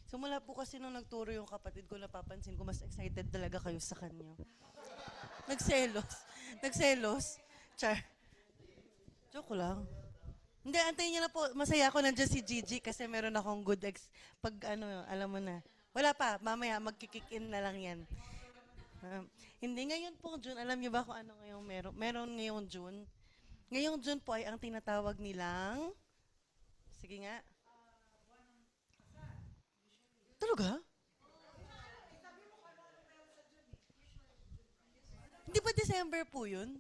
Simula po kasi nung nagturo yung kapatid ko, napapansin ko mas excited talaga kayo sa kanya. Nagselos. Nagselos. Char. Joke lang. Hindi, antayin niyo na po. Masaya ako nandiyan si Gigi kasi meron akong good pag ano, alam mo na. Wala pa, mamaya magkikick in na lang yan. Hindi, ngayon po June, alam niyo ba kung ano ngayong meron ngayong June? Ngayong June po ay ang tinatawag nilang, sige nga, talaga? Hindi ba December po yun?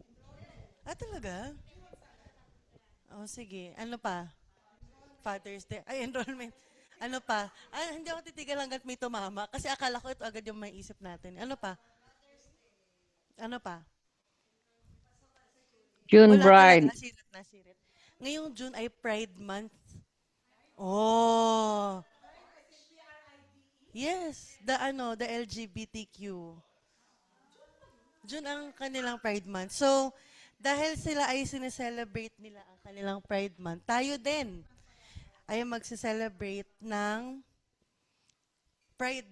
Ah, talaga? Oh, sige. Ano pa? Father's Day. Ay, enrollment. Ano pa? Ah, hindi ako titigil hanggat may tumama kasi akala ko ito agad yung may isip natin. Ano pa? Ano pa? June Wala talaga. bride. Sirit na sirit. Ngayong June ay Pride Month. Oh. Yes, the LGBTQ. June ang kanilang Pride Month. So, dahil sila ay sineselebrate nila ang kanilang Pride Month, tayo din ay magse-celebrate ng Pride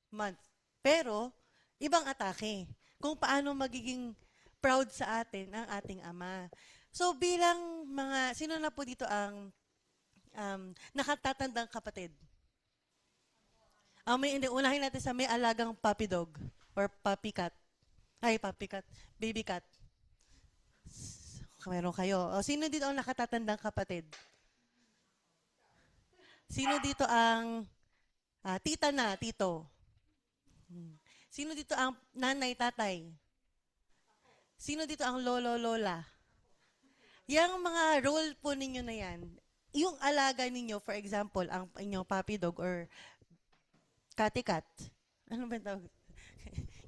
Month. Pero, ibang atake. Kung paano magiging proud sa atin ang ating ama. So, bilang mga, sino na po dito ang nakatatandang kapatid? Hindi, unahin natin sa may alagang puppy dog or puppy cat. Ay, puppy cat. Baby cat. Meron kayo. O, sino dito ang nakatatandang kapatid? Sino dito ang tita na, tito? Sino dito ang nanay, tatay? Sino dito ang lolo, lola? Yang mga role po ninyo na yan, yung alaga ninyo, for example, ang inyong puppy dog or catty cat, ano ba yung tawag?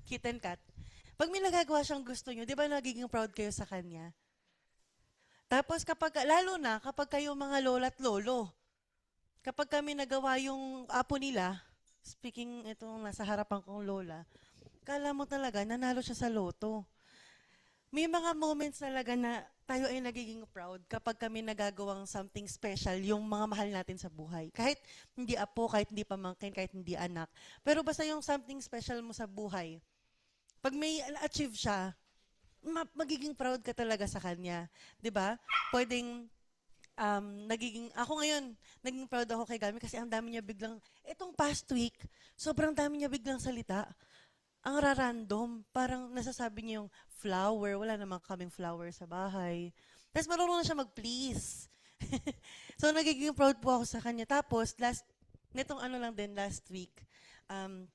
Kitten cat. Pag may nagagawa siyang gusto nyo, di ba nagiging proud kayo sa kanya? Tapos lalo na kapag kayo mga lola at lolo, kapag kami nagawa yung apo nila, speaking itong nasa harapan kong lola, kala mo talaga nanalo siya sa loto. May mga moments talaga na tayo ay nagiging proud kapag kami nagagawang something special, yung mga mahal natin sa buhay. Kahit hindi apo, kahit hindi pamangkin, kahit hindi anak. Pero basta yung something special mo sa buhay, pag may achieve siya, magiging proud ka talaga sa kanya. 'Di ba? Pwedeng ako ngayon, naging proud ako kay Gami kasi ang dami niya biglang, etong past week, sobrang dami niya biglang salita. Ang random, parang nasasabi niya yung flower, wala namang kaming flower sa bahay. Tapos marunong na siya mag-please. So nagiging proud po ako sa kanya. Tapos nitong ano lang din last week, um,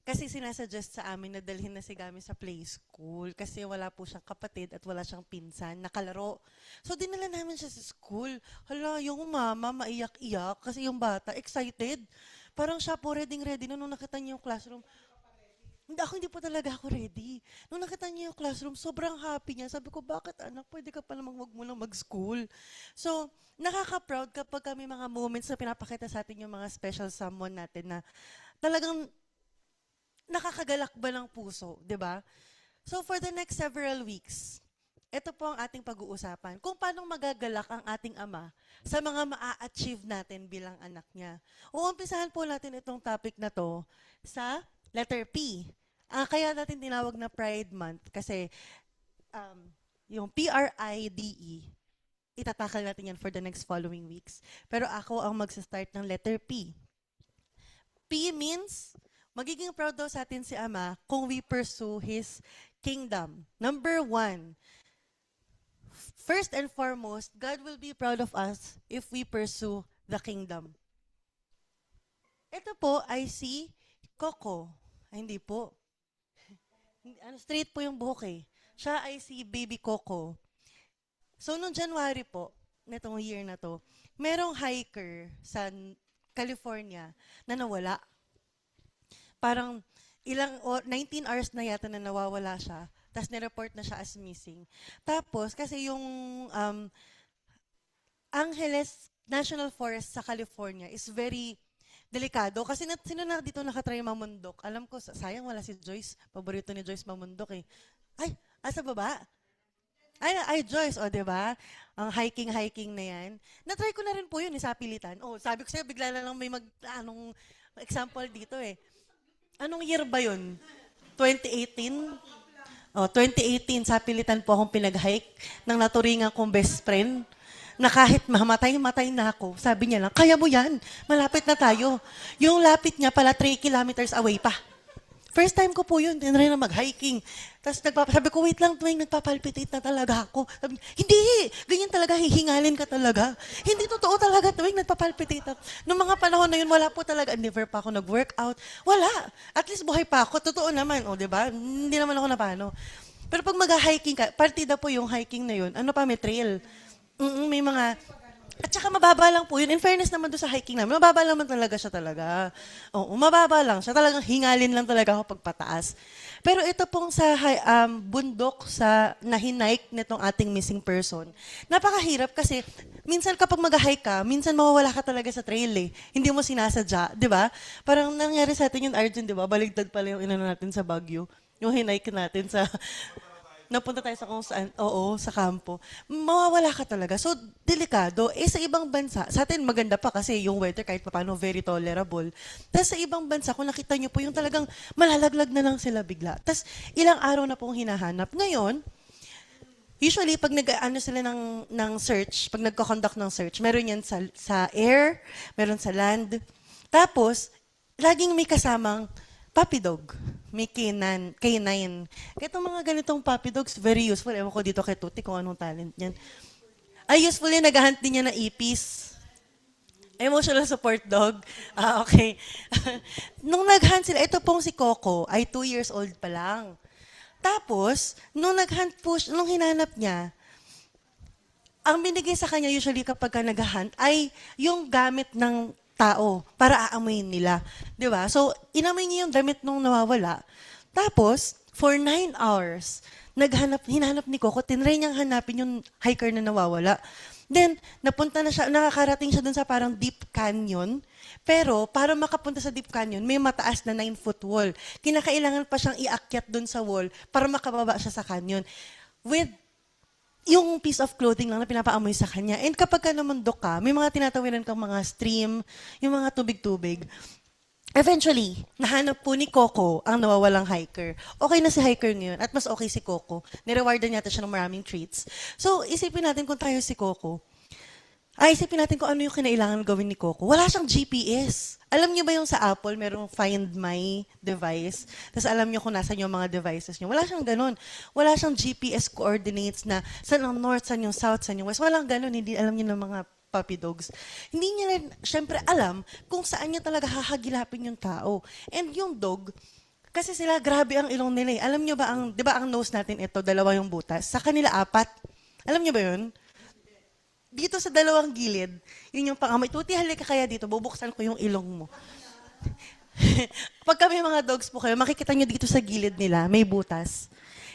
kasi sinasuggest sa amin na dalhin na si Gami sa play school kasi wala po siyang kapatid at wala siyang pinsan na kalaro. So dinala namin siya sa school. Hala, yung mama maiyak-iyak kasi yung bata excited. Parang siya po ready na nung nakita niya yung classroom. Hindi po talaga ako ready. Nung nakita niya yung classroom, sobrang happy niya. Sabi ko, bakit anak, pwede ka pa namang wag mo lang mag-school. So, nakaka-proud kapag kami mga moments na pinapakita sa atin yung mga special someone natin na talagang nakakagalak ba ng puso, di ba? So, for the next several weeks, ito po ang ating pag-uusapan. Kung paano magagalak ang ating ama sa mga maa-achieve natin bilang anak niya. Uumpisahan po natin itong topic na to sa letter P. Kaya natin tinawag na Pride Month kasi um, yung PRIDE, itatakal natin yan for the next following weeks. Pero ako ang magsa-start ng letter P. P means, magiging proud daw sa atin si Ama kung we pursue His kingdom. Number 1, first and foremost, God will be proud of us if we pursue the kingdom. Ito po ay si Coco. Ay, hindi po. Straight po yung buhok eh. Siya ay si Baby Coco. So, noong January po, netong year na to, merong hiker sa California na nawala. Parang 19 hours na yata na nawawala siya. Tapos nireport na siya as missing. Tapos, kasi yung Angeles National Forest sa California is very delikado. Kasi sino na dito nakatry mamundok? Alam ko, sayang wala si Joyce. Paborito ni Joyce mamundok eh. Ay, asa baba? Ay, Joyce, o, di ba? Ang hiking-hiking na yan. Na-try ko na rin po yun, sa pilitan. Oh, sabi ko sa'yo, bigla na lang may example dito eh. Anong year ba yun? 2018? Oh, 2018, sa pilitan po akong pinag-hike ng naturingan kong best friend na kahit mamatay-matay na ako, sabi niya lang, kaya mo yan, malapit na tayo. Yung lapit niya pala 3 kilometers away pa. First time ko po yun, tinry na mag-hiking. Tapos sabi ko, wait lang, tuwing nagpapalpitate na talaga ako. Sabi, hindi, ganyan talaga, hihingalin ka talaga. Hindi totoo talaga, tuwing nagpapalpitate ako. Noong mga panahon na yun, wala po talaga, never pa ako nag-workout. Wala. At least buhay pa ako. Totoo naman, o, di ba? Hindi naman ako napano. Pero pag mag-hiking ka, partida po yung hiking na yun, ano pa, may trail. May mga at saka mababa lang po yun. In fairness naman doon sa hiking namin, mababa naman talaga siya talaga. Oo, mababa lang siya. Talagang hingalin lang talaga ako pagpataas. Pero ito pong sa bundok sa nahinike nitong ating missing person, napakahirap kasi minsan kapag mag-hike ka, minsan mawawala ka talaga sa trail eh. Hindi mo sinasadya, di ba? Parang nangyari sa atin yung Arjun, di ba? Baligtad pala yung inano natin sa Baguio. Yung hinike natin sa napunta tayo sa kung saan, oo, sa kampo, mawawala ka talaga. So, delikado. Sa ibang bansa, sa atin maganda pa kasi yung weather kahit paano very tolerable. Tapos sa ibang bansa, kung nakita nyo po, yung talagang malalaglag na lang sila bigla. Tapos ilang araw na pong hinahanap. Ngayon, usually, pag nag-ano sila ng search, pag nagko-conduct ng search, meron yan sa air, meron sa land. Tapos, laging may kasamang puppy dog. May canine. Kaya itong mga ganitong puppy dogs, very useful. Ewan ko dito kay Tuti kung anong talent niyan. Ay, useful yan. Nag-hunt din niya na ipis. Emotional support dog. Ah, okay. Nung nag-hunt sila, ito pong si Coco, ay 2 years old pa lang. Tapos, nung nag-hunt po, nung hinanap niya, ang binigay sa kanya usually kapag ka nag-hunt ay yung gamit ng tao para aamuyin nila. Di ba? So, inamoy niya yung damit nung nawawala. Tapos, for 9 hours, hinanap ni Coco, tinry niyang hanapin yung hiker na nawawala. Then, napunta na siya, nakakarating siya dun sa parang deep canyon. Pero, para makapunta sa deep canyon, may mataas na 9-foot wall. Kinakailangan pa siyang iakyat dun sa wall para makababa siya sa canyon. With yung piece of clothing lang na pinapaamoy sa kanya. And kapag ka namundok ka, may mga tinatawiran kang mga stream, yung mga tubig-tubig. Eventually, nahanap po ni Coco ang nawawalang hiker. Okay na si hiker ngayon at mas okay si Coco. Nirewardan yata siya ng maraming treats. So, isipin natin kung tayo si Coco. Isipin natin kung ano yung kinailangan gawin ni Coco. Wala siyang GPS. Alam niyo ba yung sa Apple, merong Find My device? Tapos alam niyo kung nasan yung mga devices niyo. Wala siyang ganun. Wala siyang GPS coordinates na saan ang north, saan yung south, saan yung west. Walang ganun. Hindi alam niyo ng mga puppy dogs. Hindi niya rin, syempre, alam kung saan niya talaga hahagilapin yung tao. And yung dog, kasi sila, grabe ang ilong nila eh. Alam niyo ba, di ba ang nose natin ito, dalawa yung butas? Sa kanila, 4. Alam niyo ba yun? Dito sa dalawang gilid, yun yung pangamoy. Tuti, halika kaya dito, bubuksan ko yung ilong mo. Pag kami mga dogs po kayo, makikita nyo dito sa gilid nila, may butas.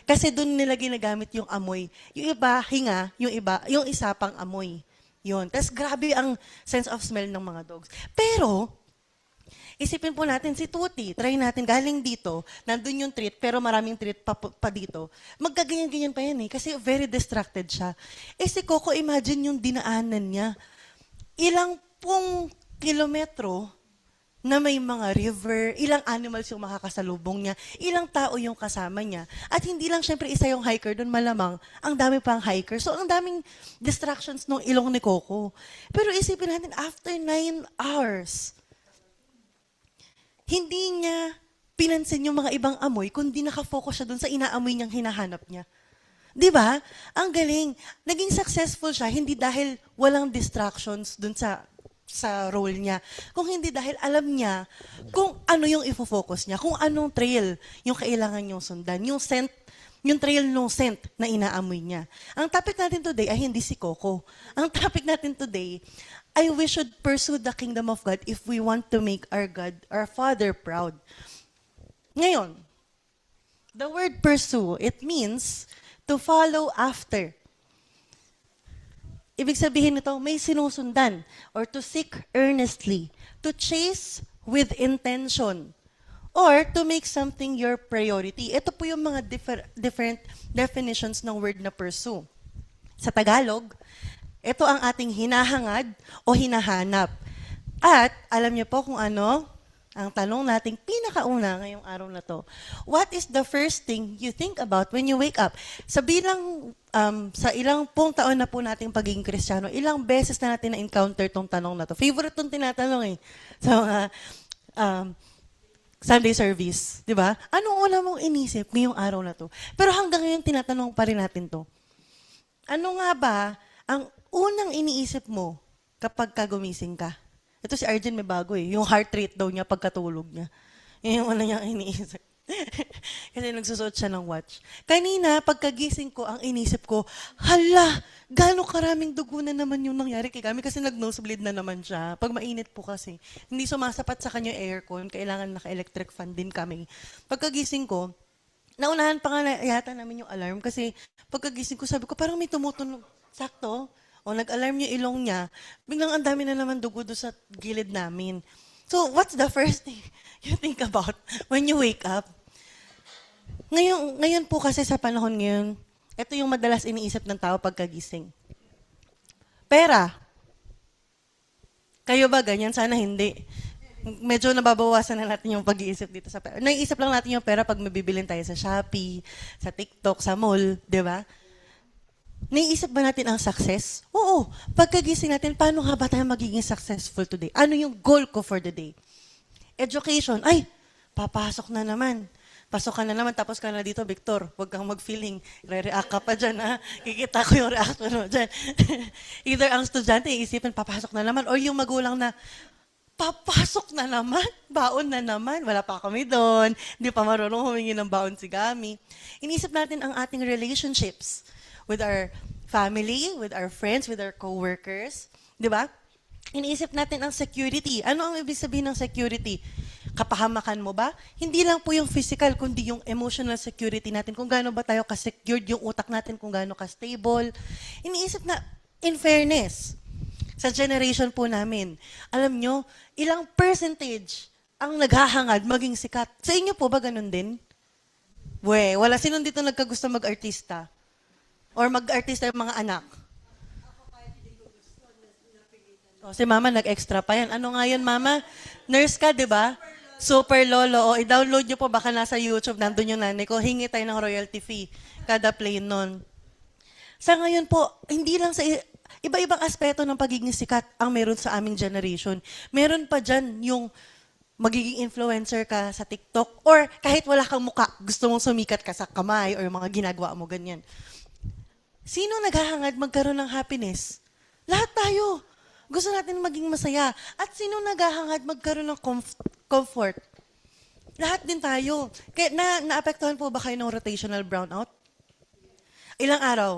Kasi doon nila ginagamit yung amoy. Yung iba, hinga, yung isa pang amoy. Yun. Tapos grabe ang sense of smell ng mga dogs. Pero, isipin po natin si Tuti, try natin, galing dito, nandun yung treat, pero maraming treat pa dito. Magkaganyan-ganyan pa yan eh, kasi very distracted siya. Si Coco, imagine yung dinaanan niya. Ilang pong kilometro na may mga river, ilang animals yung makakasalubong niya, ilang tao yung kasama niya. At hindi lang syempre isa yung hiker doon, malamang ang dami pang hiker. So ang daming distractions nung ilong ni Coco. Pero isipin natin, after 9 hours, hindi niya pinansin yung mga ibang amoy, kundi nakafocus siya dun sa inaamoy niyang hinahanap niya. Di ba? Ang galing. Naging successful siya, hindi dahil walang distractions dun sa role niya. Kung hindi dahil alam niya kung ano yung ifo-focus niya, kung anong trail yung kailangan niyong sundan, yung scent, yung trail ng scent na inaamoy niya. Ang topic natin today ay hindi si Coco. Ang topic natin today ay we should pursue the kingdom of God if we want to make our God, our Father proud. Ngayon, the word pursue, it means to follow after. Ibig sabihin nito, may sinusundan or to seek earnestly, to chase with intention, or to make something your priority. Ito po yung mga different definitions ng word na pursue. Sa Tagalog, ito ang ating hinahangad o hinahanap. At alam niyo po kung ano? ang tanong nating pinakauna ngayong araw na to. What is the first thing you think about when you wake up? Sa ilang pong taon na po nating pagiging Kristiyano, ilang beses na natin na-encounter tong tanong na to. Favorite tong tinatanong eh. Sa mga Sunday service, di ba? Anong una mong inisip ngayong araw na to? Pero hanggang ngayon, tinatanong pa rin natin to. Ano nga ba ang unang iniisip mo kapag gumising ka? Ito si Arjen may bago eh. Yung heart rate daw niya pagkatulog niya. Yun yung una niyang iniisip. Kasi nagsusuot siya ng watch. Kanina, pagkagising ko, ang inisip ko, hala, gaano karaming dugo na naman yung nangyari kay kami kasi nag-nosebleed na naman siya. Pag mainit po kasi, hindi sumasapat sa kanya yung aircon, kailangan naka-electric fan din kami. Pagkagising ko, naunahan pa nga yata namin yung alarm kasi pagkagising ko, sabi ko, parang may tumutunog. Sakto. O nag-alarm yung ilong niya, biglang ang dami na naman dugo doon sa gilid namin. So, what's the first thing you think about when you wake up? Ngayon po kasi sa panahon ngayon, ito yung madalas iniisip ng tao pagkagising. Pera. Kayo ba ganyan? Sana hindi. Medyo nababawasan na natin yung pag-iisip dito sa pera. Naiisip lang natin yung pera pag mabibilin tayo sa Shopee, sa TikTok, sa mall, di ba? Naiisip ba natin ang success? Oo. Pagkagising natin, paano nga ba tayo magiging successful today? Ano yung goal ko for the day? Education. Ay, papasok na naman. Pasok ka na naman, tapos ka na dito, Victor. Huwag kang mag-feeling. Re-react ka pa dyan, ha? Kikita ko yung reaction mo dyan. Either ang estudyante, iisipin, papasok na naman, or yung magulang na, papasok na naman, baon na naman. Wala pa kami doon. Hindi pa marunong humingi ng baon si Gami. Inisip natin ang ating relationships with our family, with our friends, with our co-workers. Di ba? Iniisip natin ang security. Ano ang ibig sabihin ng security? Kapahamakan mo ba? Hindi lang po yung physical, kundi yung emotional security natin. Kung gaano ba tayo ka-secured, yung utak natin, kung gaano ka-stable. Iniisip na, in fairness, sa generation po namin, alam nyo, ilang percentage ang naghahangad maging sikat. Sa inyo po ba ganun din? Wala. Sino dito nagkagusto mag-artista? Or mag-artista yung mga anak? O, si mama nag-extra pa yan. Ano nga yun, mama? Nurse ka, di ba? Super Lolo. O, i-download nyo po. Baka nasa YouTube, nandun yung nanay ko. Hingi tayo ng royalty fee. Kada play nun. Sa ngayon po, hindi lang sa iba-ibang aspeto ng pagiging sikat ang meron sa aming generation. Meron pa dyan yung magiging influencer ka sa TikTok or kahit wala kang muka, gusto mong sumikat ka sa kamay or yung mga ginagawa mo ganyan. Sino naghahangad magkaroon ng happiness? Lahat tayo. Gusto natin maging masaya. At sino naghahangad magkaroon ng comfort? Lahat din tayo. Kaya naapektuhan po ba kayo ng rotational brownout? Ilang araw?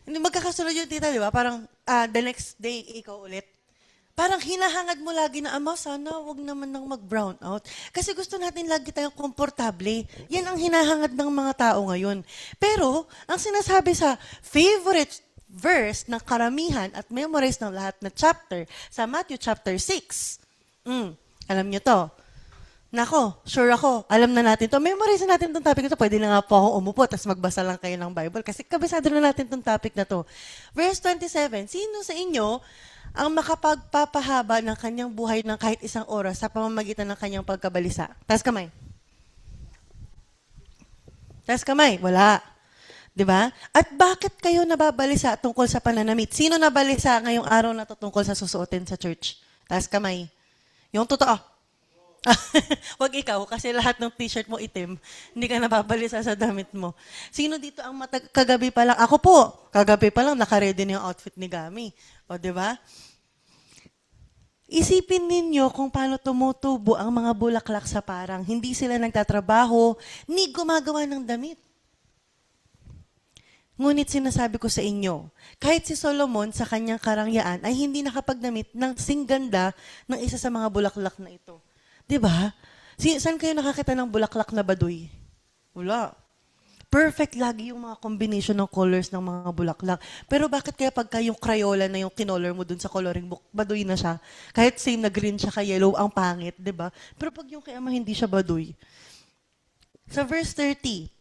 Hindi magkakasunod yung tita, di ba? Parang the next day, ikaw ulit. Parang hinahangad mo lagi na, Ama, sana wag naman nang mag-brown out. Kasi gusto natin lagi tayong komportable. Yan ang hinahangad ng mga tao ngayon. Pero, ang sinasabi sa favorite verse ng karamihan at memorize ng lahat na chapter, sa Matthew chapter 6. Alam nyo to. Nako, sure ako, alam na natin to. Memorize na natin itong topic na to. Pwede na nga po akong umupo, tapos magbasa lang kayo ng Bible. Kasi kabisado na natin itong topic na to. Verse 27, sino sa inyo ang makapagpapahaba ng kanyang buhay ng kahit isang oras sa pamamagitan ng kanyang pagkabalisa? Taas kamay. Taas kamay. Wala. Diba? At bakit kayo nababalisa tungkol sa pananamit? Sino nabalisa ngayong araw na to tungkol sa susuotin sa church? Taas kamay. Yung totoo. Wag ikaw, kasi lahat ng t-shirt mo itim. Hindi ka nababalisa sa damit mo. Sino dito ang kagabi pa lang? Ako po, kagabi pa lang, naka-ready na yung outfit ni Gami. O, diba? Isipin ninyo kung paano tumutubo ang mga bulaklak sa parang. Hindi sila nagtatrabaho, ni gumagawa ng damit. Ngunit sinasabi ko sa inyo, kahit si Solomon sa kanyang karangyaan ay hindi nakapagdamit ng singganda ng isa sa mga bulaklak na ito. Diba? Saan kayo nakakita ng bulaklak na baduy? Wala. Perfect lagi yung mga combination ng colors ng mga bulaklak. Pero bakit kaya pagka yung Crayola na yung kinolor mo dun sa coloring book, baduy na siya? Kahit same na green siya ka yellow, ang pangit, diba? Pero pag yung kaya hindi siya baduy. Sa verse 30,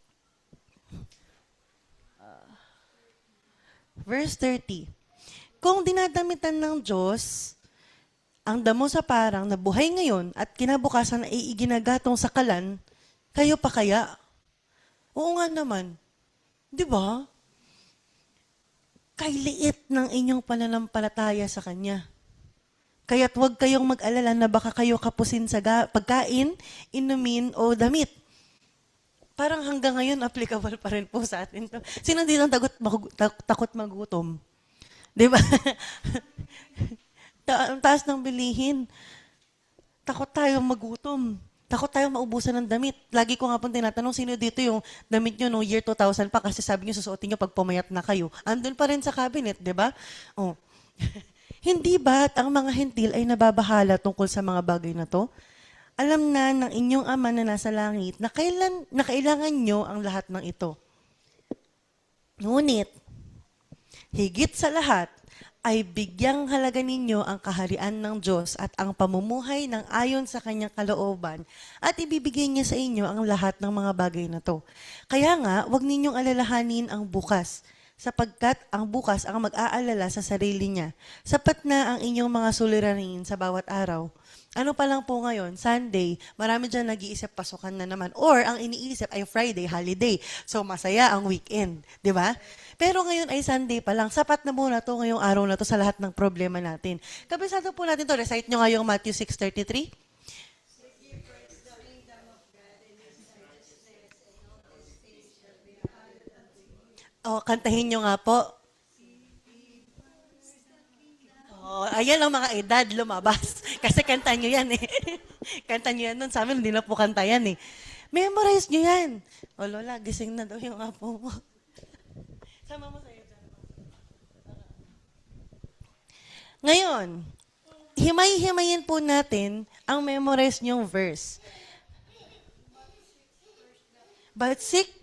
Verse 30. Kung dinadamitan ng Diyos ang damo sa parang na buhay ngayon at kinabukasan ay iginagatong sa kalan, kayo pa kaya? Oo nga naman. Di ba? Kay liit ng inyong pananampalataya sa Kanya. Kaya't huwag kayong mag-alala na baka kayo kapusin sa pagkain, inumin, o damit. Parang hanggang ngayon, applicable pa rin po sa atin. Sino dito ang takot magutom? Di ba? Ang taas ng bilihin. Takot tayong magutom. Takot tayong maubusan ng damit. Lagi ko nga pong tinatanong, sino dito yung damit nyo noong year 2000 pa kasi sabi nyo susuotin nyo pag pumayat na kayo. Andun pa rin sa cabinet, di ba? Oh. Hindi ba't ang mga hentil ay nababahala tungkol sa mga bagay na to? Alam na ng inyong Ama na nasa langit na kailangan nyo ang lahat ng ito. Ngunit, higit sa lahat, ay bigyang halaga ninyo ang kaharian ng Diyos at ang pamumuhay ng ayon sa kanyang kalooban at ibibigay niya sa inyo ang lahat ng mga bagay na to. Kaya nga, huwag ninyong alalahanin ang bukas, sapagkat ang bukas ang mag-aalala sa sarili niya. Sapat na ang inyong mga suliranin sa bawat araw. Ano pa lang po ngayon, Sunday, marami dyan nag-iisip pasukan na naman. Or ang iniisip ay Friday, holiday. So masaya ang weekend, di ba? Pero ngayon ay Sunday pa lang. Sapat na muna to ngayong araw na to sa lahat ng problema natin. Kabisado po natin to. Recite nyo nga yung Matthew 6:33. O, kantahin nyo nga po. Oh, ayan ang mga edad lumabas. Kasi kanta nyo yan eh. Kanta nyo yan nun. Sa amin, hindi na po kanta yan eh. Memorize nyo yan. O Lola, gising na daw yung apo mo. Sama mo sa'yo dyan. Ngayon, himay-himayin po natin ang memorize nyong verse. But seek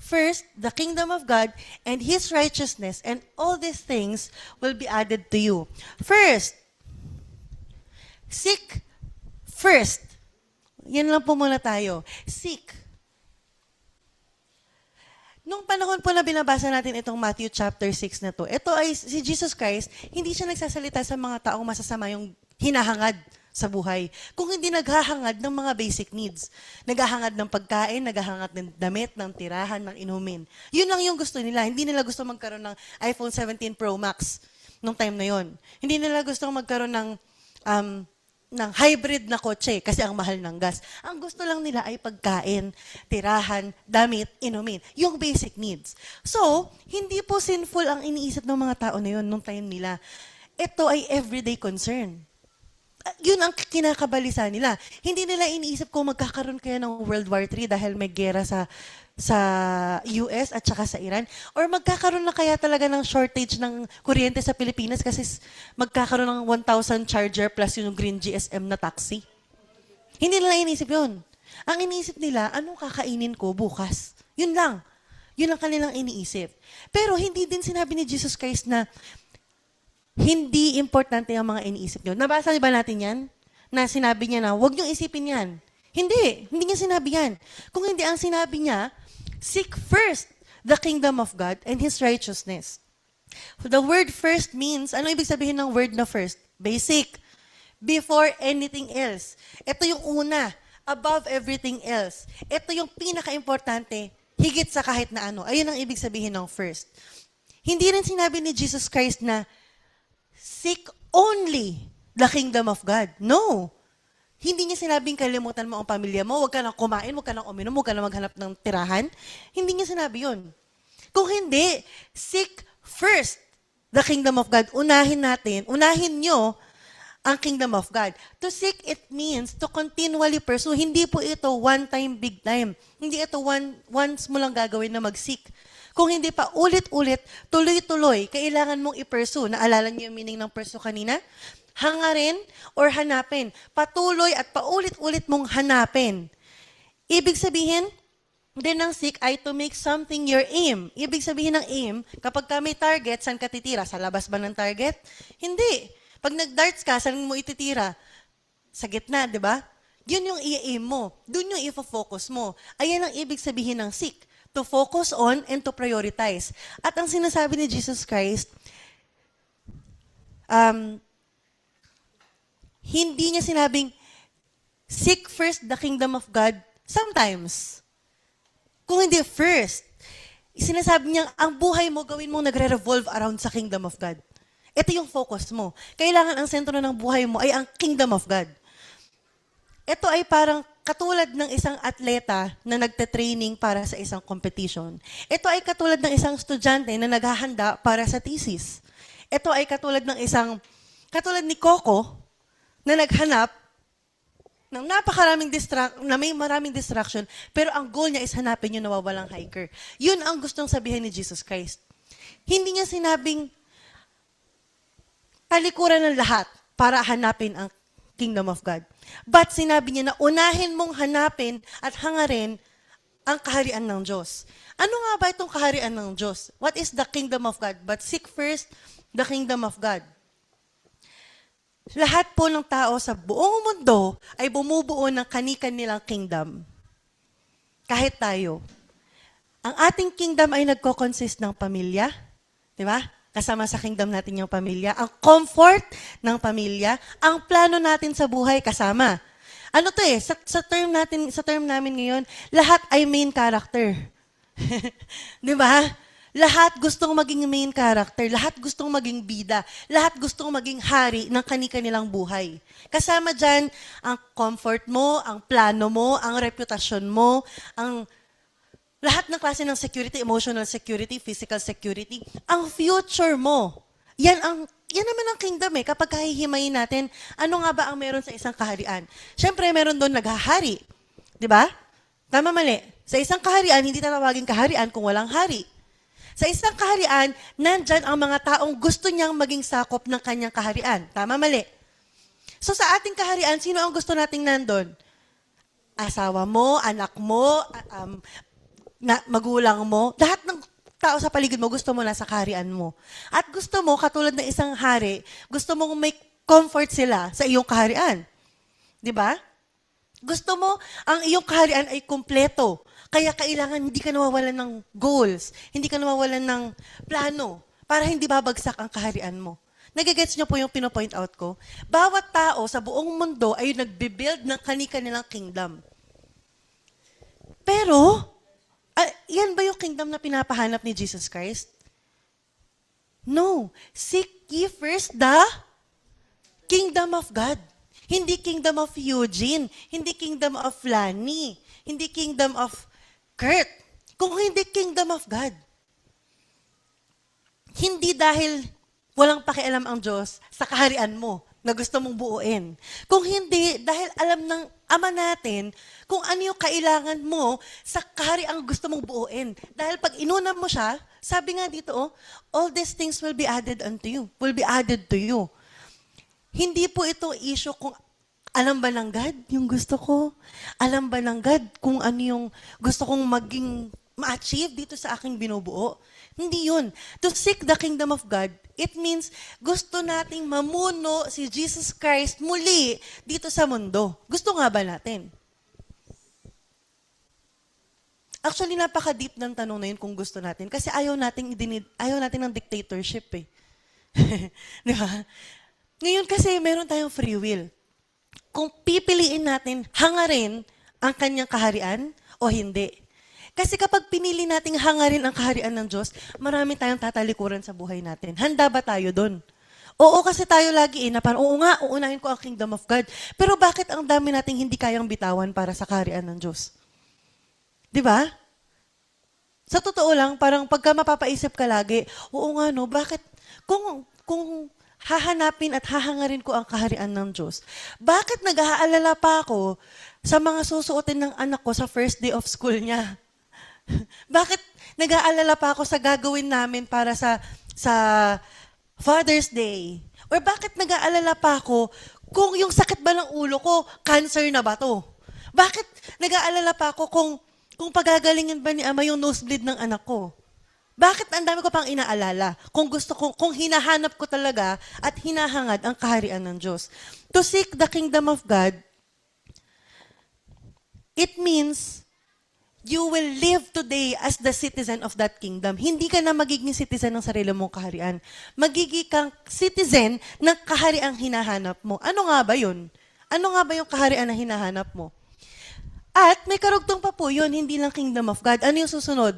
first the kingdom of God and His righteousness, and all these things will be added to you. First, seek first. Yan lang po muna tayo. Seek. Nung panahon po na binabasa natin itong Matthew chapter 6 na to, ito ay si Jesus Christ, hindi siya nagsasalita sa mga taong masasama yung hinahangad sa buhay. Kung hindi naghahangad ng mga basic needs. Naghahangad ng pagkain, naghahangad ng damit, ng tirahan, ng inumin. Yun lang yung gusto nila. Hindi nila gusto magkaroon ng iPhone 17 Pro Max nung time na yon. Hindi nila gusto magkaroon ng hybrid na kotse kasi ang mahal ng gas. Ang gusto lang nila ay pagkain, tirahan, damit, inumin. Yung basic needs. So, hindi po sinful ang iniisip ng mga tao na yun nung time nila. Ito ay everyday concern. Yun ang kinakabalisa nila. Hindi nila iniisip kung magkakaroon kaya ng World War III dahil may gera sa US at saka sa Iran. Or magkakaroon na kaya talaga ng shortage ng kuryente sa Pilipinas kasi magkakaroon ng 1,000 charger plus yung green GSM na taxi. Hindi nila iniisip yun. Ang iniisip nila, anong kakainin ko bukas? Yun lang. Yun ang kanilang iniisip. Pero hindi din sinabi ni Jesus Christ na hindi importante ang mga iniisip nyo. Nabasa ba natin yan? Na sinabi niya na, huwag nyo isipin yan. Hindi niya sinabi yan. Kung hindi ang sinabi niya, seek first the kingdom of God and His righteousness. The word first means, ano ibig sabihin ng word na first? Basic. Before anything else. Ito yung una, above everything else. Ito yung pinaka-importante, higit sa kahit na ano. Ayun ang ibig sabihin ng first. Hindi rin sinabi ni Jesus Christ na, seek only the kingdom of God. No. Hindi niya sinabing kalimutan mo ang pamilya mo, huwag ka nang kumain, huwag ka nang uminom, huwag ka nang maghanap ng tirahan. Hindi niya sinabi yun. Kung hindi, seek first the kingdom of God. Unahin nyo ang kingdom of God. To seek, it means to continually pursue. Hindi po ito one time, big time. Hindi ito once mo lang gagawin na mag-seek. Kung hindi pa ulit-ulit, tuloy-tuloy, kailangan mong i-pursue. Naalala niyo yung meaning ng pursue kanina? Hangarin or hanapin. Patuloy at paulit-ulit mong hanapin. Ibig sabihin, din ng seek ay to make something your aim. Ibig sabihin ng aim, kapag ka may target, saan ka titira? Sa labas ba ng target? Hindi. Pag nag-darts ka, saan mo ititira? Sa gitna, di ba? Yun yung i-aim mo. Doon yung i-focus mo. Ayan ang ibig sabihin ng seek. To focus on and to prioritize. At ang sinasabi ni Jesus Christ, Hindi niya sinabing, seek first the kingdom of God sometimes. Kung hindi first, sinasabi niya, ang buhay mo, gawin mong nagre-revolve around sa kingdom of God. Ito yung focus mo. Kailangan ang sentro ng buhay mo ay ang kingdom of God. Ito ay parang katulad ng isang atleta na nagte-training para sa isang competition. Ito ay katulad ng isang estudyante na naghahanda para sa thesis. Ito ay katulad ni Coco na naghanap ng na may maraming distraction, pero ang goal niya is hanapin yung nawawalang hiker. Yun ang gustong sabihin ni Jesus Christ. Hindi niya sinabing talikuran ng lahat para hanapin ang kingdom of God. But sinabi niya na unahin mong hanapin at hangarin ang kaharian ng Diyos. Ano nga ba itong kaharian ng Diyos? What is the kingdom of God? But seek first the kingdom of God. Lahat po ng tao sa buong mundo ay bumubuo ng kani-kanilang kingdom. Kahit tayo. Ang ating kingdom ay nagko-consist ng pamilya. Di ba? Kasama sa kingdom natin yung pamilya. Ang comfort ng pamilya. Ang plano natin sa buhay kasama. Ano to eh, sa term namin ngayon, lahat ay main character. Di ba? Lahat gustong maging main character, lahat gustong maging bida, lahat gustong maging hari ng kani-kanilang buhay. Kasama dyan ang comfort mo, ang plano mo, ang reputasyon mo, ang lahat ng klase ng security, emotional security, physical security, ang future mo. Yan naman ang kingdom eh. Kapag kahihimayin natin, ano nga ba ang meron sa isang kaharian? Siyempre, meron doon naghahari. Di ba? Tama mali. Sa isang kaharian, hindi tatawagin kaharian kung walang hari. Sa isang kaharian, nandyan ang mga taong gusto niyang maging sakop ng kanyang kaharian. Tama mali. So sa ating kaharian, sino ang gusto nating nandun? Asawa mo, anak mo, magulang mo, lahat ng tao sa paligid mo, gusto mo nasa kaharian mo. At gusto mo, katulad ng isang hari, gusto mo may comfort sila sa iyong kaharian. Di ba? Gusto mo, ang iyong kaharian ay kumpleto. Kaya kailangan hindi ka nawawalan ng goals, hindi ka nawawalan ng plano, para hindi babagsak ang kaharian mo. Nagigets niyo po yung pinopoint out ko? Bawat tao sa buong mundo ay nagbibuild ng kani-kanilang kingdom. Pero, yan ba yung kingdom na pinapahanap ni Jesus Christ? No. Seek ye first the kingdom of God. Hindi kingdom of Eugene. Hindi kingdom of Lani. Hindi kingdom of Kurt. Kung hindi kingdom of God. Hindi dahil walang pakialam ang Diyos sa kaharian mo na gusto mong buuin. Kung hindi, dahil alam ng Ama natin kung ano yung kailangan mo sa kahariang gusto mong buuin. Dahil pag inuna mo siya, sabi nga dito, all these things will be added unto you, will be added to you. Hindi po ito issue kung alam ba ng God yung gusto ko? Alam ba ng God kung ano yung gusto kong maging ma-achieve dito sa aking binubuo? Hindi yun. To seek the kingdom of God, it means gusto nating mamuno si Jesus Christ muli dito sa mundo. Gusto nga ba natin? Actually, napaka-deep ng tanong na yun kung gusto natin. Kasi ayaw natin ng dictatorship eh. Di ba? Ngayon kasi meron tayong free will. Kung pipiliin natin, hangarin ang kanyang kaharian o hindi. Kasi kapag pinili nating hangarin ang kaharian ng Diyos, marami tayong tatalikuran sa buhay natin. Handa ba tayo doon? Oo, kasi tayo lagi na parang, oo nga, uunahin ko ang kingdom of God. Pero bakit ang dami nating hindi kayang bitawan para sa kaharian ng Diyos? Di ba? Sa totoo lang, parang pagka mapapaisip ka lagi, oo nga no, bakit, kung hahanapin at hahangarin ko ang kaharian ng Diyos, bakit nag-aalala pa ako sa mga susuotin ng anak ko sa first day of school niya? Bakit nag-aalala pa ako sa gagawin namin para sa Father's Day? Or bakit nag-aalala pa ako kung yung sakit ba ng ulo ko, cancer na ba to? Bakit nag-aalala pa ako kung pagagalingin ba ni Ama yung nosebleed ng anak ko? Bakit ang dami ko pang inaalala kung hinahanap ko talaga at hinahangad ang kaharian ng Diyos? To seek the kingdom of God, it means you will live today as the citizen of that kingdom. Hindi ka na magiging citizen ng sarili mong kaharian. Magiging kang citizen ng kahariang hinahanap mo. Ano nga ba yun? Ano nga ba yung kaharian na hinahanap mo? At may karugtong pa po yun, hindi lang kingdom of God. Ano yung susunod?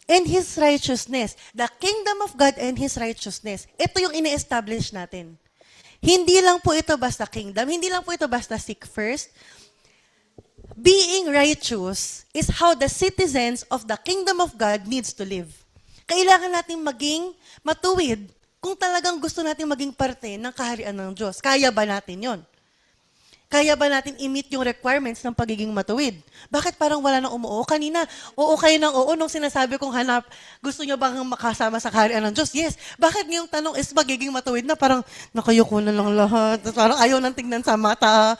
And His righteousness. The kingdom of God and His righteousness. Ito yung ine-establish natin. Hindi lang po ito basta kingdom. Hindi lang po ito basta seek first. Being righteous is how the citizens of the kingdom of God needs to live. Kailangan natin maging matuwid kung talagang gusto natin maging parte ng kaharian ng Diyos. Kaya ba natin yon? Kaya ba natin i-meet yung requirements ng pagiging matuwid? Bakit parang wala nang umuo? Kanina, oo kayo ng oo nung sinasabi kong hanap, gusto nyo bang makasama sa kaharian ng Diyos? Yes. Bakit ngayong tanong is magiging matuwid na parang nakayuko na lang lahat, parang ayaw nang tingnan sa mata.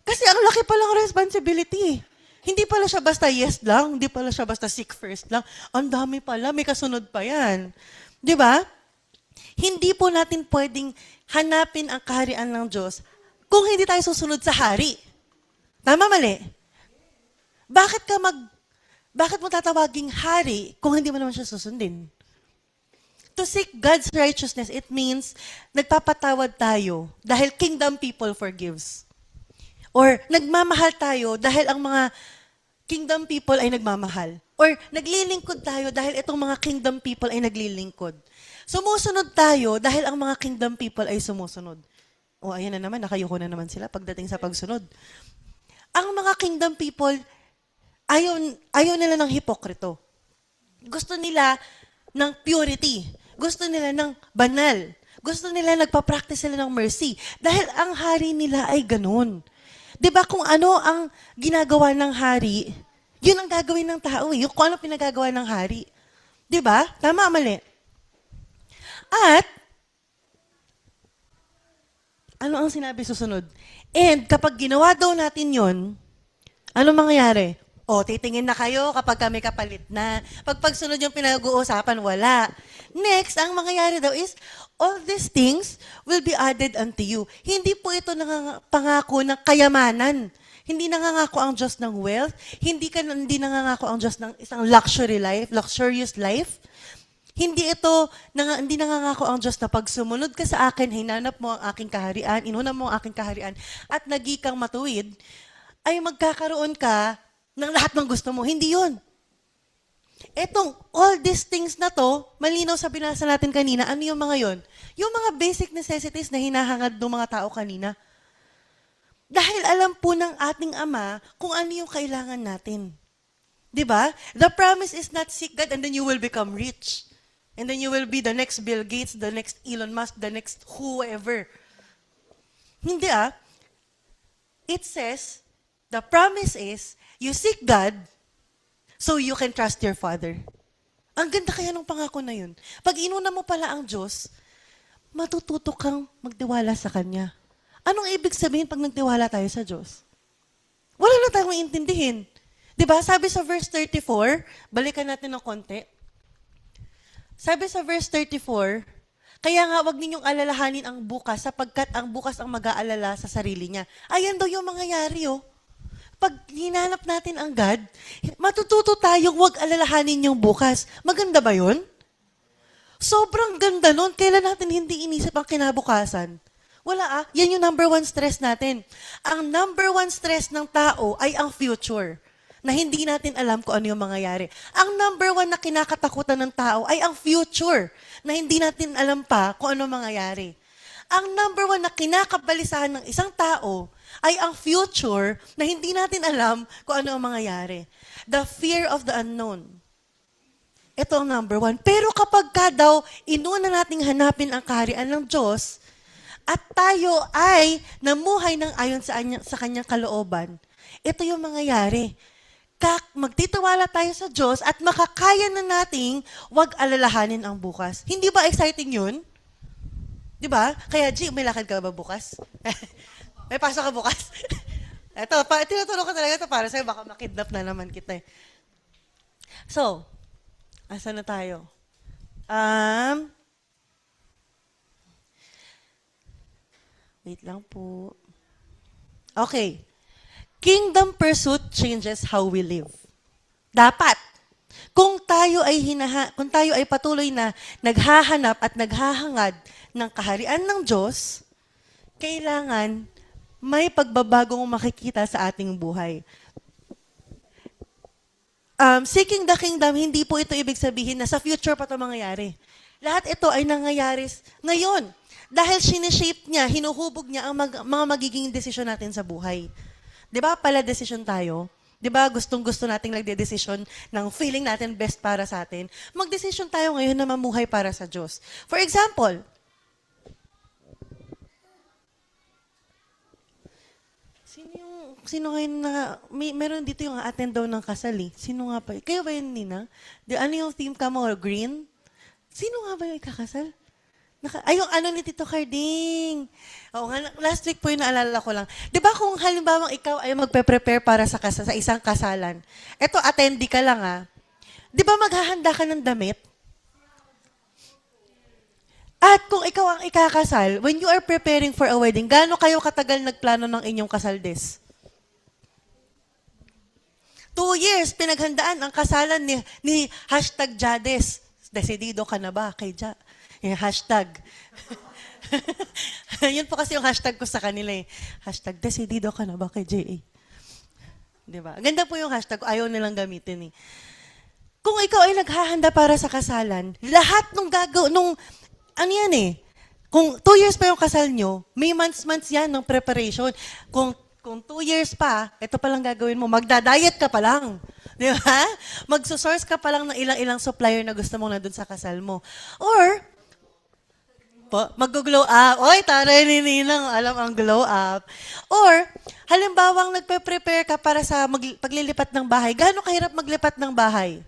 Kasi ang laki palang responsibility. Hindi pala siya basta yes lang, hindi pala siya basta seek first lang. Ang dami pala, may kasunod pa yan. Di ba? Hindi po natin pwedeng hanapin ang kaharian ng Diyos kung hindi tayo susunod sa hari. Tama, mali? Bakit mo tatawaging hari kung hindi mo naman siya susundin? To seek God's righteousness, it means nagpapatawad tayo dahil kingdom people forgives. Or nagmamahal tayo dahil ang mga kingdom people ay nagmamahal. Or naglilingkod tayo dahil itong mga kingdom people ay naglilingkod. Sumusunod tayo dahil ang mga kingdom people ay sumusunod. O ayan na naman, nakayuko na naman sila pagdating sa pagsunod. Ang mga kingdom people, ayaw nila ng hipokrito. Gusto nila ng purity. Gusto nila ng banal. Gusto nila nagpa-practice sila ng mercy. Dahil ang hari nila ay ganun. 'Di ba kung ano ang ginagawa ng hari, yun ang gagawin ng tao eh. Yung kung ano pinagagawa ng hari. 'Di ba? Tama, mali. At, ano ang sinabi susunod? And kapag ginawa daw natin yon, ano mangyayari? O, titingin na kayo kapag kami kapalit na. Pagsunod yung pinag-uusapan, wala. Next, ang mangyayari daw is, all these things will be added unto you. Hindi po ito pangako ng kayamanan. Hindi nangangako ang Diyos ng wealth. Hindi nangangako ang Diyos ng isang luxurious life. Hindi nangangako ang Diyos na pag sumunod ka sa akin, hinanap mo ang aking kaharian, inuna mo ang aking kaharian, at nagikang matuwid, ay magkakaroon ka ng lahat ng gusto mo. Hindi yun. All these things na to, malinaw sa binasa natin kanina, ano yung mga yon? Yung mga basic necessities na hinahangad ng mga tao kanina. Dahil alam po ng ating Ama kung ano yung kailangan natin. Diba? The promise is not seek God and then you will become rich. And then you will be the next Bill Gates, the next Elon Musk, the next whoever. Hindi It says, the promise is, you seek God so you can trust your Father. Ang ganda kaya ng pangako na yun. Pag inuna mo pala ang Diyos, matututo kang magtiwala sa Kanya. Anong ibig sabihin pag nagtiwala tayo sa Diyos? Wala na tayong maintindihin. Diba? Sabi sa verse 34, balikan natin ng konti. Sabi sa verse 34, kaya nga wag ninyong alalahanin ang bukas sapagkat ang bukas ang mag-aalala sa sarili niya. Ayan daw yung mangyayari Pag hinanap natin ang God, matututo tayong wag alalahanin yung bukas. Maganda ba yun? Sobrang ganda nun. Kailan natin hindi inisip ang kinabukasan? Wala Yan yung number one stress natin. Ang number one stress ng tao ay ang future. Na hindi natin alam kung ano yung mangyayari. Ang number one na kinakatakutan ng tao ay ang future. Na hindi natin alam pa kung ano mangyayari. Ang number one na kinakabalisahan ng isang tao ay ang future na hindi natin alam kung ano ang mangyayari. The fear of the unknown. Ito ang number one. Pero kapag daw inuna nating hanapin ang kaharian ng Diyos at tayo ay namuhay ng ayon sa kanyang kalooban, ito yung mangyayari. Magtitiwala tayo sa Diyos at makakaya na nating wag alalahanin ang bukas. Hindi ba exciting yun? Di ba? Kaya, G, may lakad ka ba bukas? May pasok ka bukas? Tinuturo ko talaga ito para sa'yo. Baka makidnap na naman kita So, asa na tayo? Wait lang po. Okay. Kingdom pursuit changes how we live. Dapat. Kung tayo ay patuloy na naghahanap at naghahangad ng kaharian ng Diyos, kailangan may pagbabagong makikita sa ating buhay. Seeking the kingdom, hindi po ito ibig sabihin na sa future pa ito mangyayari. Lahat ito ay nangyayari ngayon. Dahil sineshape niya, hinuhubog niya ang mga magiging desisyon natin sa buhay. Di ba pala desisyon tayo? Di ba gustong-gusto nating nagde-desisyon ng feeling natin best para sa atin? Magdesisyon tayo ngayon na mamuhay para sa Diyos. For example, sino ngayon na, meron dito yung attend daw ng kasal eh. Sino nga ba? Kayo ba yun, Nina? Ano yung theme ka mo? Green? Sino nga ba yung ikakasal? Yung ano ni Tito Carding. Oo nga, last week po yung naalala ko lang. Di ba kung halimbawa ikaw ay magpe-prepare para sa isang kasalan, eto attendee ka lang ah. Di ba maghahanda ka ng damit? At kung ikaw ang ikakasal, when you are preparing for a wedding, gaano kayo katagal nagplano ng inyong kasal des? 2 years, pinaghandaan ang kasalan ni #Jades. Desidido ka na ba kay Ja? Yung hashtag. Yun po kasi yung hashtag ko sa kanila eh. #Desidido ka na ba kay JA? Diba? Ganda po yung hashtag ko. Ayaw nilang gamitin eh. Kung ikaw ay naghahanda para sa kasalan, lahat ano yan eh, kung 2 years pa yung kasal nyo, may months yan ng preparation. Kung 2 years pa, ito palang gagawin mo, magda-diet ka pa lang. Di ba? Magsusource ka pa lang ng ilang-ilang supplier na gusto mong nandun sa kasal mo. Or, mag-glow up. Oy, taray ni Ninang, alam ang glow up. Or, halimbawang nagpe-prepare ka para sa paglilipat ng bahay. Gaano kahirap maglipat ng bahay?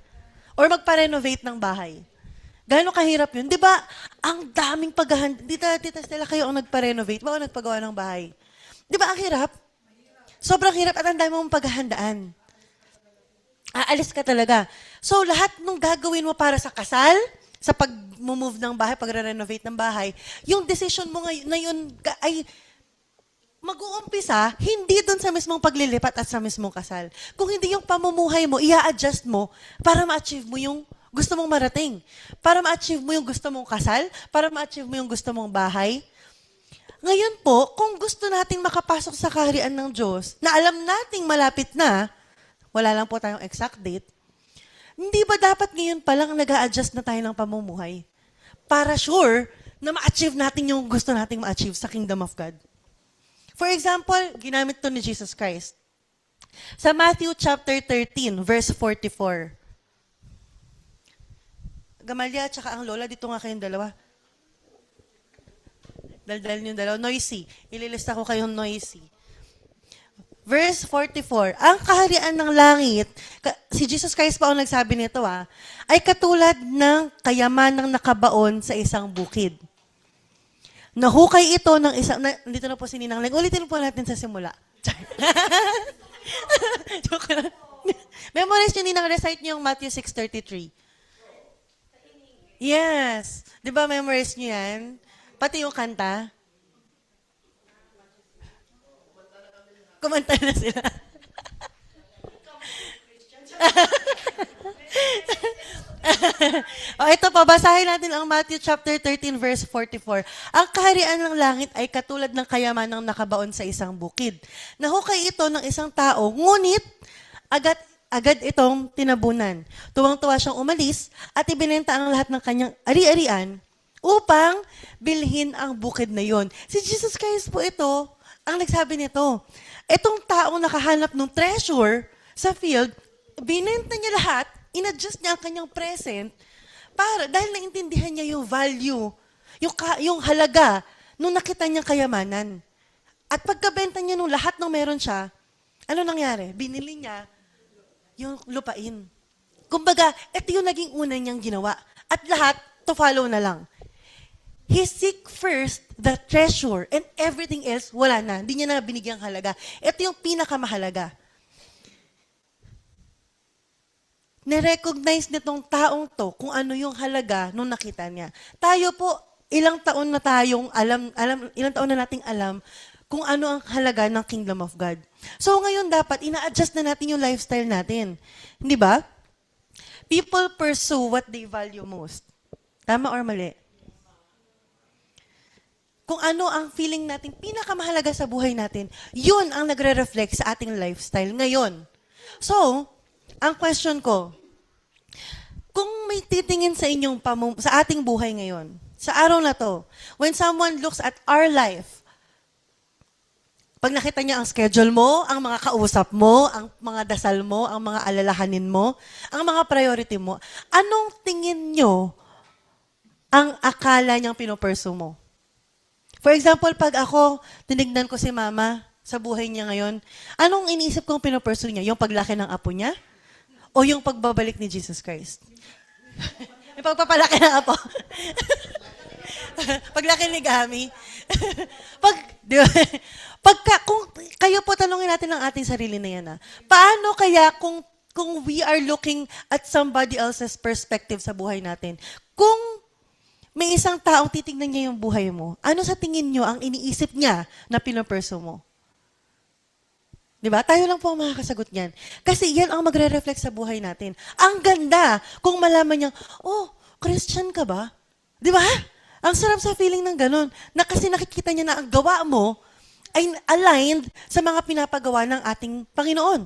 Or magpa-renovate ng bahay? Gaano kahirap yun? Di ba, ang daming paghahanda. Tita Stella, kayo ang nagpa-renovate ba o nagpagawa ng bahay? Di ba, ang hirap? Sobrang hirap at ang dami mong paghahandaan. Aalis ka talaga. So, lahat ng gagawin mo para sa kasal, sa pag-move ng bahay, pag-renovate ng bahay, yung decision mo ngayon ay mag-uumpisa, hindi dun sa mismong paglilipat at sa mismong kasal. Kung hindi yung pamumuhay mo, i-adjust mo para ma-achieve mo yung gusto mong marating. Para ma-achieve mo yung gusto mong kasal, para ma-achieve mo yung gusto mong bahay. Ngayon po, kung gusto nating makapasok sa kaharian ng Diyos, na alam nating malapit na, wala lang po tayong exact date, hindi ba dapat ngayon pa lang nag-a-adjust na tayo ng pamumuhay? Para sure na ma-achieve natin yung gusto nating ma-achieve sa Kingdom of God. For example, ginamit to ni Jesus Christ. Sa Matthew chapter 13, verse 44. Gamalia at saka ang lola, dito nga kayong dalawa. Daldal yung dalawa. Noisy. Ililista ko kayong noisy. Verse 44, ang kaharian ng langit, si Jesus Christ pa ang nagsabi nito ay katulad ng kayamanang nakabaon sa isang bukid. Nahukay ito ng isang, dito na po si Ninang Leng, ulitin po natin sa simula. Joke lang. Memorize nyo, Ninang, recite nyo yung Matthew 6:33. Yes. Di ba memorize nyo yan? Pati yung kanta. Kumanta na sila. Ito pa, basahin natin ang Matthew chapter 13, verse 44. Ang kaharian ng langit ay katulad ng kayamanang nakabaon sa isang bukid. Nahukay ito ng isang tao, ngunit agad itong tinabunan. Tuwang-tuwa siyang umalis at ibinenta ang lahat ng kanyang ari-arian upang bilhin ang bukid na yon. Si Jesus Christ po ito, ang nagsabi nito. Itong taong nakahanap ng treasure sa field, binenta niya lahat, in-adjust niya ang kanyang present dahil naintindihan niya yung value, yung halaga nung nakita niyang kayamanan. At pagkabenta niya nung lahat ng meron siya, ano nangyari? Binili niya yung lupain. Kumbaga, ito yung naging una niyang ginawa. At lahat, to follow na lang. He seek first the treasure and everything else, wala na. Hindi niya na binigyang halaga. Ito yung pinakamahalaga. Nirecognize nitong taong to kung ano yung halaga nung nakita niya. Tayo po, ilang taon na nating alam kung ano ang halaga ng kingdom of God. So ngayon dapat ina-adjust na natin yung lifestyle natin. Hindi ba? People pursue what they value most. Tama or mali? Kung ano ang feeling natin pinakamahalaga sa buhay natin, yun ang nagre-reflect sa ating lifestyle ngayon. So, ang question ko, kung may titingin sa inyong sa ating buhay ngayon, sa araw na to, when someone looks at our life, pag nakita niya ang schedule mo, ang mga kausap mo, ang mga dasal mo, ang mga alalahanin mo, ang mga priority mo, anong tingin nyo ang akala niyang pinopursue mo? For example, pag ako, tinignan ko si mama sa buhay niya ngayon, anong iniisip kong pinopursue niya? Yung paglaki ng apo niya? O yung pagbabalik ni Jesus Christ? Yung pagpapalaki ng apo? Paglaki ni Gami? Di ba? Kung kayo po tanungin natin ang ating sarili na yan, paano kaya kung we are looking at somebody else's perspective sa buhay natin, kung may isang taong titignan niya yung buhay mo, ano sa tingin niyo ang iniisip niya na pinopursue mo? Di ba? Tayo lang po ang makakasagot niyan. Kasi yan ang magre-reflect sa buhay natin. Ang ganda kung malaman niya, oh, Christian ka ba? Di ba? Ang sarap sa feeling ng ganun. Na kasi nakikita niya na ang gawa mo ay aligned sa mga pinapagawa ng ating Panginoon.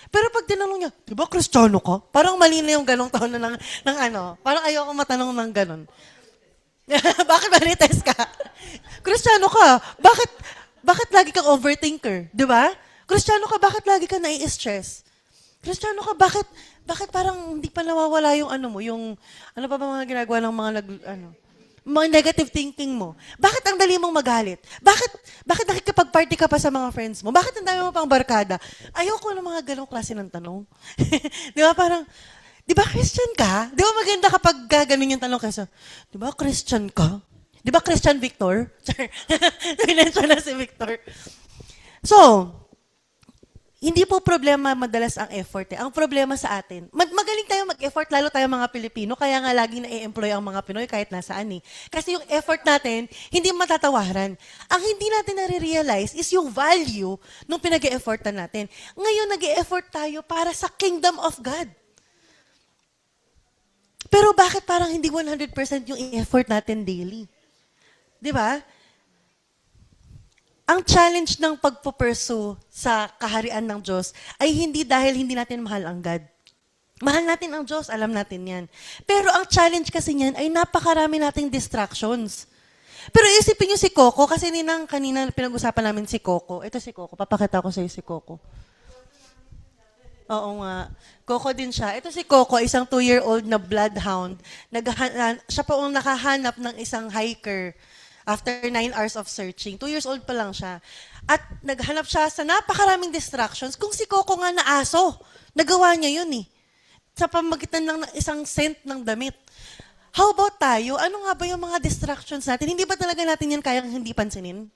Pero pag tinanong niya, di ba Kristiyano ka? Parang mali na yung ganong taon na ng ano. Parang ayoko matanong ng ganon. Bakit marites ka? Kristiyano ka. Bakit lagi kang overthinker? Di ba? Kristiyano ka, bakit lagi ka nai-stress? Kristiyano ka, bakit parang hindi pa nawawala yung ano mo, yung ano pa ba mga ginagawa ng mga negative thinking mo? Bakit ang dali mong magalit? Bakit nakikipag-party ka pa sa mga friends mo? Bakit ang dami mo pang barkada? Ayoko ng mga ganong klase ng tanong. Di ba parang, di ba Christian ka? Di ba maganda kapag ganun yung tanong kasi, di ba Christian ka? Di ba Christian Victor? Pinensyon na si Victor. So, hindi po problema madalas ang effort. Ang problema sa atin, magaling tayo mag-effort, lalo tayo mga Pilipino, kaya nga laging na-employ ang mga Pinoy kahit nasaan eh. Kasi yung effort natin, hindi matatawaran. Ang hindi natin nare-realize is yung value nung pinag-e-effortan natin. Ngayon, nag-e-effort tayo para sa kingdom of God. Pero bakit parang hindi 100% yung effort natin daily? Di ba? Ang challenge ng pagpupursue sa kaharian ng Diyos ay hindi dahil hindi natin mahal ang God. Mahal natin ang Diyos, alam natin yan. Pero ang challenge kasi niyan ay napakarami nating distractions. Pero isipin niyo si Coco, kasi kanina pinag-usapan namin si Coco. Ito si Coco, papakita ko sa iyo si Coco. Oo nga. Coco din siya. Ito si Coco, isang 2-year-old na bloodhound. Siya po ang nakahanap ng isang hiker after 9 hours of searching. 2 years old pa lang siya. At naghanap siya sa napakaraming distractions. Kung si Coco nga na aso, nagawa niya yun eh. Sa pamagitan lang ng isang scent ng damit. How about tayo? Ano nga ba yung mga distractions natin? Hindi ba talaga natin yan kayang hindi pansinin?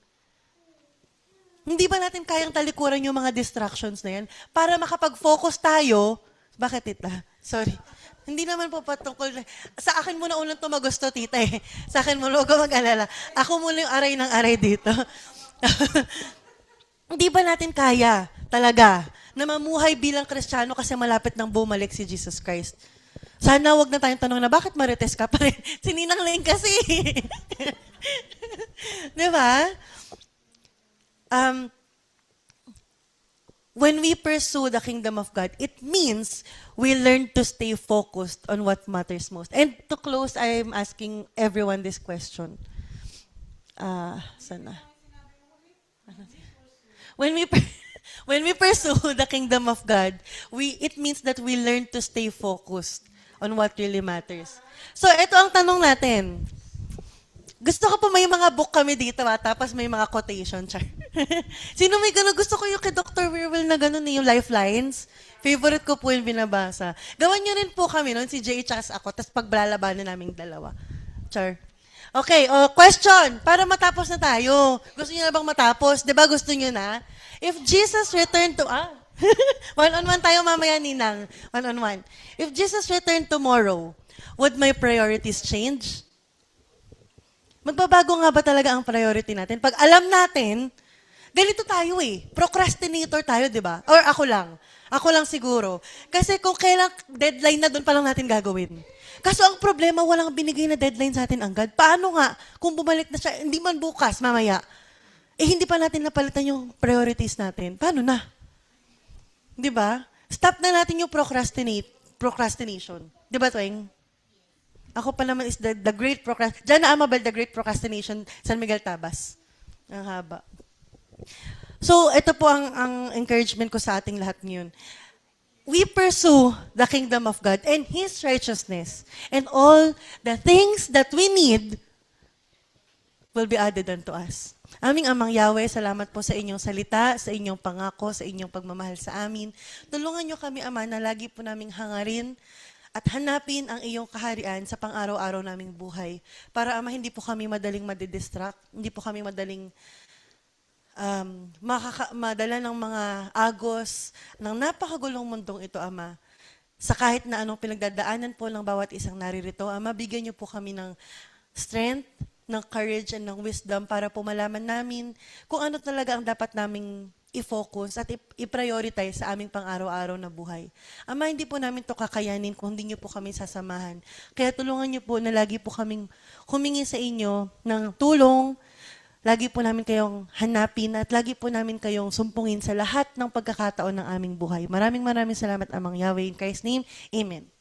Hindi ba natin kayang talikuran yung mga distractions na yan? Para makapag-focus tayo. Bakit, tita? Sorry. Hindi naman po patungkol. Sa akin muna unang tumagusto, tita eh. Sa akin muna, huwag ka mag-alala. Ako muna yung aray ng aray dito. Hindi ba natin kaya talaga na mamuhay bilang Kristiyano kasi malapit nang bumalik si Jesus Christ? Sana wag na tayong tanong na, bakit marites ka pa rin? Sininang Ling kasi. Di ba? When we pursue the kingdom of God, it means we learn to stay focused on what matters most. And to close, I'm asking everyone this question. Sana. When we pursue the kingdom of God, it means that we learn to stay focused on what really matters. So, ito ang tanong natin. Gusto ko po may mga book kami dito, tapos may mga quotation, char. Sino may gano'n? Gusto ko yung kay Dr. Wirwell na gano'n, yung lifelines. Favorite ko po yung binabasa. Gawan nyo rin po kami noon, si Jay at ako, tapos paglalabanan naming dalawa. Char. Okay, question. Para matapos na tayo. Gusto nyo na bang matapos? Diba gusto nyo na? If Jesus returned to... one-on-one tayo mamaya, Ninang. One-on-one. If Jesus returned tomorrow, would my priorities change? Magbabago nga ba talaga ang priority natin? Pag alam natin Ganito tayo eh. Procrastinator tayo, di ba? Or ako lang. Ako lang siguro. Kasi kung kailang deadline na doon pa lang natin gagawin. Kaso ang problema, walang binigay na deadline sa atin ang God. Paano nga kung bumalik na siya, hindi man bukas, mamaya, hindi pa natin napalitan yung priorities natin. Paano na? Di ba? Stop na natin yung procrastination. Di ba, Tweng? Ako pa naman is the great procrastination. Diyan na Amabel, the great procrastination, San Miguel Tabas. Ang haba. So, ito po ang encouragement ko sa ating lahat ngayon. We pursue the kingdom of God and His righteousness, and all the things that we need will be added unto us. Aming Amang Yahweh, salamat po sa inyong salita, sa inyong pangako, sa inyong pagmamahal sa amin. Tulungan niyo kami, Ama, na lagi po naming hangarin at hanapin ang iyong kaharian sa pang-araw-araw naming buhay. Para, Ama, hindi po kami madaling madidistract, hindi po kami madaling madala ng mga agos ng napakagulong mundong ito, Ama. Sa kahit na anong pinagdadaanan po ng bawat isang naririto, Ama, bigyan niyo po kami ng strength, ng courage, and ng wisdom para po malaman namin kung ano talaga ang dapat naming i-focus at i-prioritize sa aming pang-araw-araw na buhay. Ama, hindi po namin to kakayanin kung hindi niyo po kami sasamahan. Kaya tulungan niyo po na lagi po kaming humingi sa inyo ng tulong. Lagi po namin kayong hanapin at lagi po namin kayong sumpungin sa lahat ng pagkakataon ng aming buhay. Maraming salamat, Amang Yahweh. In Christ's name, Amen.